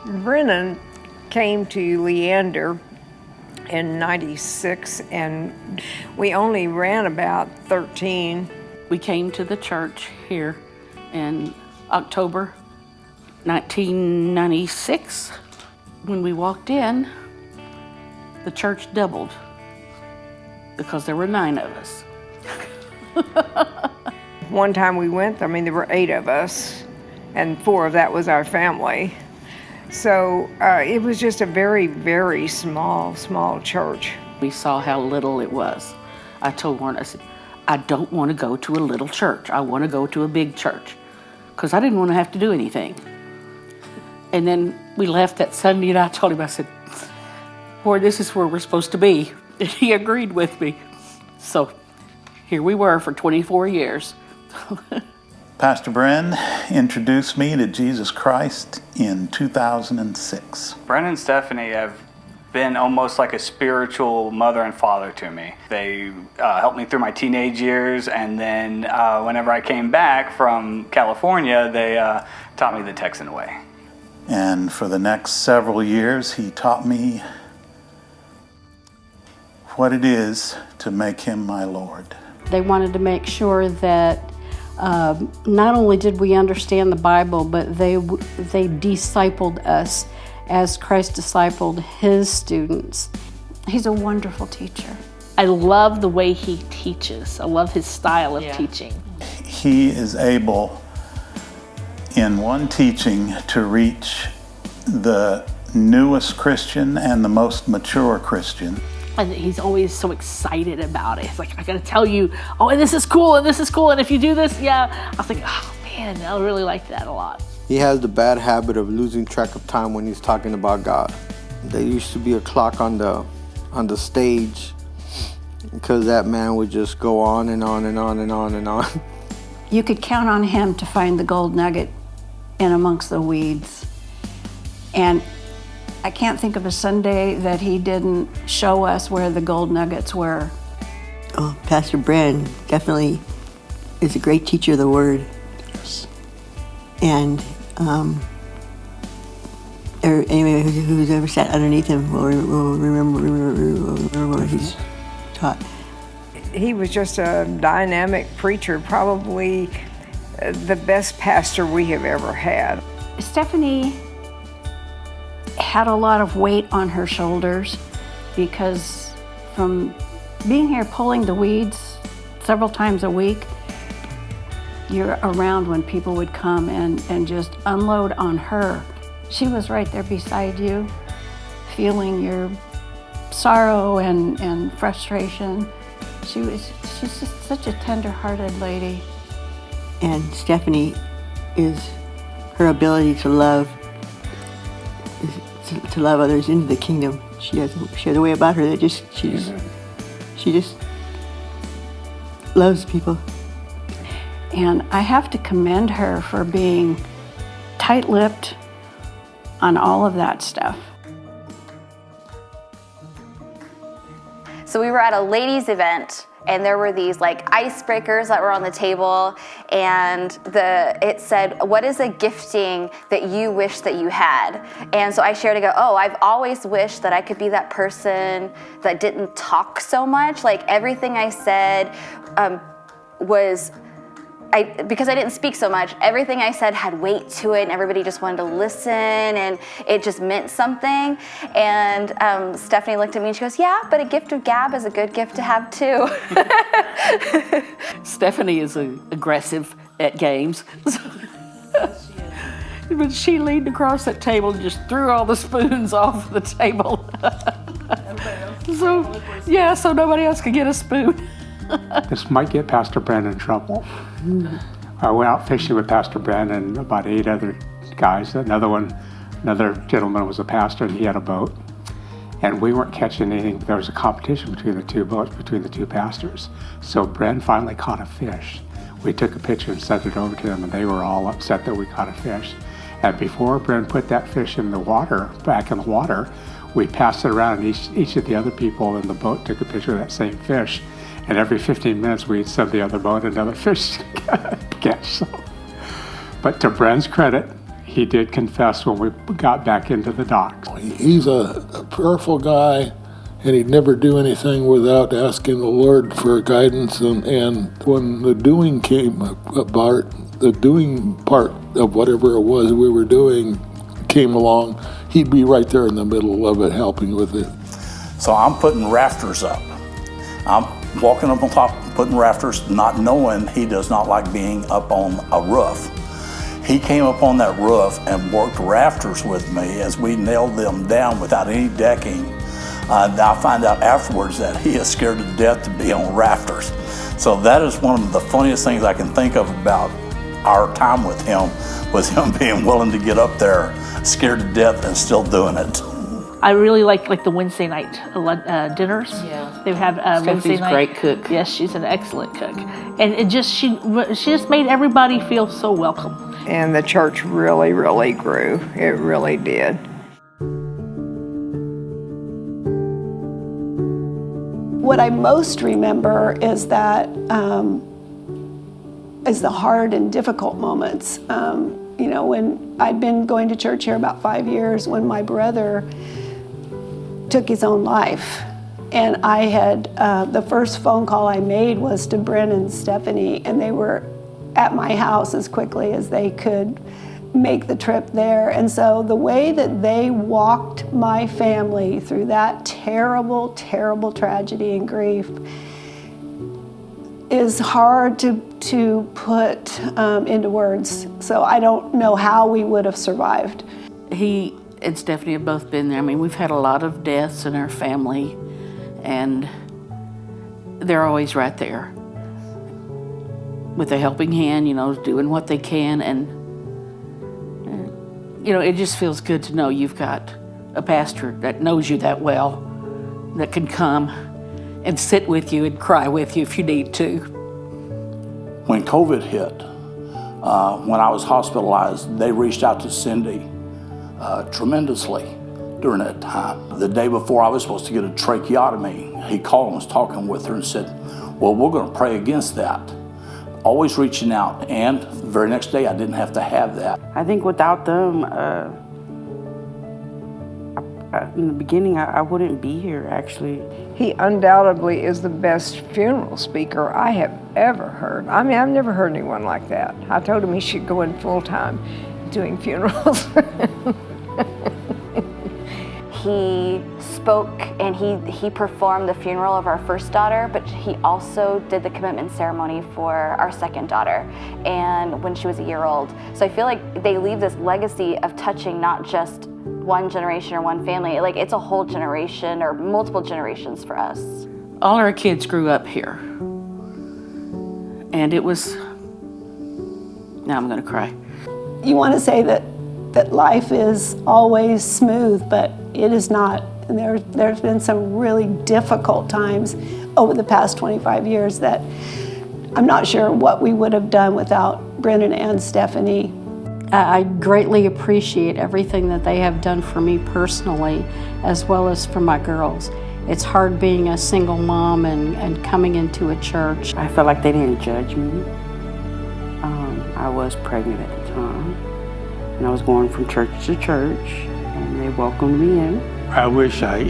Brennan came to Leander in '96, and we only ran about 13. We came to the church here in October 1996. When we walked in, the church doubled because there were 9 of us. One time we went, there were 8 of us, and 4 of that was our family. So it was just a very, very small church. We saw how little it was. I told Warren, I said, I don't want to go to a little church. I want to go to a big church, because I didn't want to have to do anything. And then we left that Sunday, and I told him, I said, Warren, this is where we're supposed to be. And he agreed with me. So here we were for 24 years. Pastor Bren introduced me to Jesus Christ in 2006. Bren and Stephanie have been almost like a spiritual mother and father to me. They helped me through my teenage years, and then whenever I came back from California, they taught me the Texan way. And for the next several years, he taught me what it is to make him my Lord. They wanted to make sure that not only did we understand the Bible, but they discipled us as Christ discipled his students. He's a wonderful teacher. I love the way he teaches. I love his style of teaching. He is able, in one teaching, to reach the newest Christian and the most mature Christian. And he's always so excited about it. It's like, I gotta tell you, oh, and this is cool, and this is cool, and if you do this, yeah. I was like, oh man, I really like that a lot. He has the bad habit of losing track of time when he's talking about God. There used to be a clock on the stage, because that man would just go on and on and on and on and on. You could count on him to find the gold nugget in amongst the weeds. And I can't think of a Sunday that he didn't show us where the gold nuggets were. Oh, Pastor Bren definitely is a great teacher of the Word. Yes. And anyway, who's ever sat underneath him will remember what he's taught. He was just a dynamic preacher, probably the best pastor we have ever had. Stephanie had a lot of weight on her shoulders because from being here pulling the weeds several times a week, you're around when people would come and just unload on her. She was right there beside you, feeling your sorrow and frustration. She's just such a tender-hearted lady. And Stephanie is her ability to love others into the kingdom. She has a way about her that she just loves people. And I have to commend her for being tight-lipped on all of that stuff. So we were at a ladies' event, and there were these like icebreakers that were on the table, and it said, what is a gifting that you wish that you had? And so I shared, I've always wished that I could be that person that didn't talk so much. Like everything I said because I didn't speak so much, everything I said had weight to it, and everybody just wanted to listen, and it just meant something. And Stephanie looked at me and she goes, yeah, but a gift of gab is a good gift to have too. Stephanie is aggressive at games. But she leaned across that table and just threw all the spoons off the table. So nobody else could get a spoon. This might get Pastor Bren in trouble. I went out fishing with Pastor Bren and about 8 other guys. Another gentleman was a pastor, and he had a boat. And we weren't catching anything. There was a competition between the 2 boats, between the 2 pastors. So Bren finally caught a fish. We took a picture and sent it over to them, and they were all upset that we caught a fish. And before Bren put that fish in the water, back in the water, we passed it around, and each of the other people in the boat took a picture of that same fish. And every 15 minutes, we'd send the other boat another fish to catch. So. But to Bren's credit, he did confess when we got back into the docks. He's a prayerful guy, and he'd never do anything without asking the Lord for guidance. And when the doing came about, the doing part of whatever it was we were doing came along, he'd be right there in the middle of it, helping with it. So I'm putting rafters up. I'm walking up on top, putting rafters, not knowing he does not like being up on a roof. He came up on that roof and worked rafters with me as we nailed them down without any decking. I find out afterwards that he is scared to death to be on rafters. So that is one of the funniest things I can think of about our time with him, was him being willing to get up there, scared to death, and still doing it. I really like the Wednesday night dinners. Yeah. They have Wednesday Stephanie's night. great cook. Yes, she's an excellent cook, and it just she just made everybody feel so welcome. And the church really, really grew. It really did. What I most remember is that is the hard and difficult moments. You know, when I'd been going to church here about 5 years, when my brother took his own life. And I had, the first phone call I made was to Bren and Stephanie, and they were at my house as quickly as they could make the trip there. And so the way that they walked my family through that terrible, terrible tragedy and grief is hard to put into words. So I don't know how we would have survived. He and Stephanie have both been there. I mean, we've had a lot of deaths in our family, and they're always right there with a helping hand, you know, doing what they can. And you know, it just feels good to know you've got a pastor that knows you that well, that can come and sit with you and cry with you if you need to. When COVID hit, when I was hospitalized, they reached out to Cindy tremendously during that time. The day before I was supposed to get a tracheotomy, he called and was talking with her and said, well, we're going to pray against that. Always reaching out, and the very next day I didn't have to have that. I think without them, in the beginning, I wouldn't be here, actually. He undoubtedly is the best funeral speaker I have ever heard. I mean, I've never heard anyone like that. I told him he should go in full-time doing funerals. He spoke and he performed the funeral of our first daughter, but he also did the commitment ceremony for our second daughter, and when she was a year old. So I feel like they leave this legacy of touching not just one generation or one family, like it's a whole generation or multiple generations for us. All our kids grew up here, and it was, now I'm gonna cry. You want to say that life is always smooth, but it is not. And there's been some really difficult times over the past 25 years that I'm not sure what we would have done without Brennan and Stephanie. I greatly appreciate everything that they have done for me personally, as well as for my girls. It's hard being a single mom and coming into a church. I felt like they didn't judge me. I was pregnant at the time, and I was going from church to church, and they welcomed me in. I wish I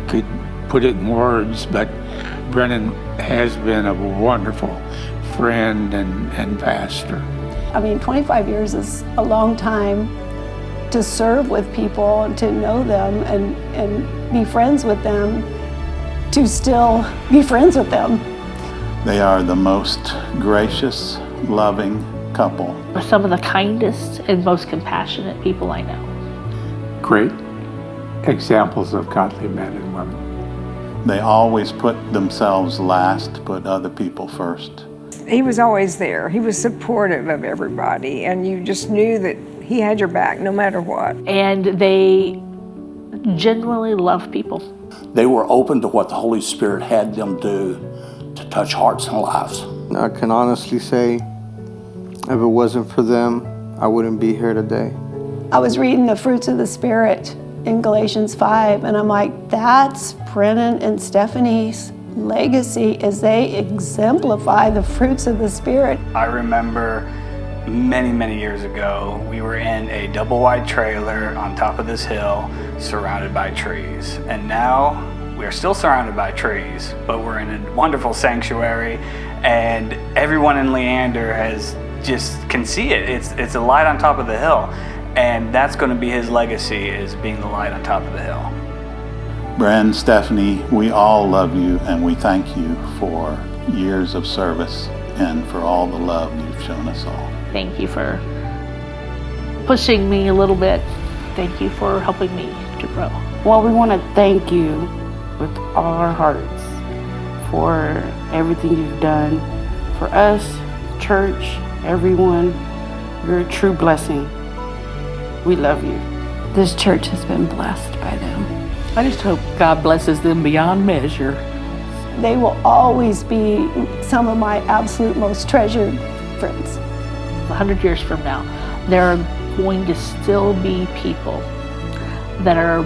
could put it in words, but Brennan has been a wonderful friend and pastor. I mean, 25 years is a long time to serve with people and to know them and be friends with them, to still be friends with them. They are the most gracious, loving couple. Some of the kindest and most compassionate people I know. Great examples of godly men and women. They always put themselves last, put other people first. He was always there. He was supportive of everybody, and you just knew that he had your back no matter what. And they genuinely love people. They were open to what the Holy Spirit had them do to touch hearts and lives. I can honestly say, if it wasn't for them, I wouldn't be here today. I was reading the fruits of the Spirit in Galatians 5, and I'm like, that's Brennan and Stephanie's legacy as they exemplify the fruits of the Spirit. I remember many years ago, we were in a double wide trailer on top of this hill surrounded by trees. And now we are still surrounded by trees, but we're in a wonderful sanctuary, and everyone in Leander can see it. It's a light on top of the hill, and that's going to be his legacy, is being the light on top of the hill. Bren, Stephanie, we all love you, and we thank you for years of service and for all the love you've shown us all. Thank you for pushing me a little bit. Thank you for helping me to grow. Well, we want to thank you with all our hearts for everything you've done for us, church, everyone. You're a true blessing. We love you. This church has been blessed by them. I just hope God blesses them beyond measure. They will always be some of my absolute most treasured friends. 100 years from now, there are going to still be people that are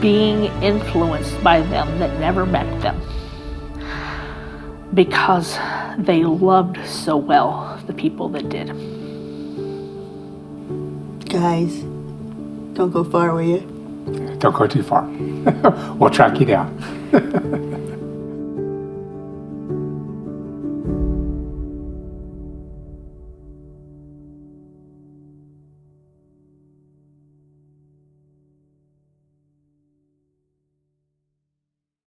being influenced by them that never met them because they loved so well the people that did. Guys, don't go far, will you? Don't go too far. We'll track you down.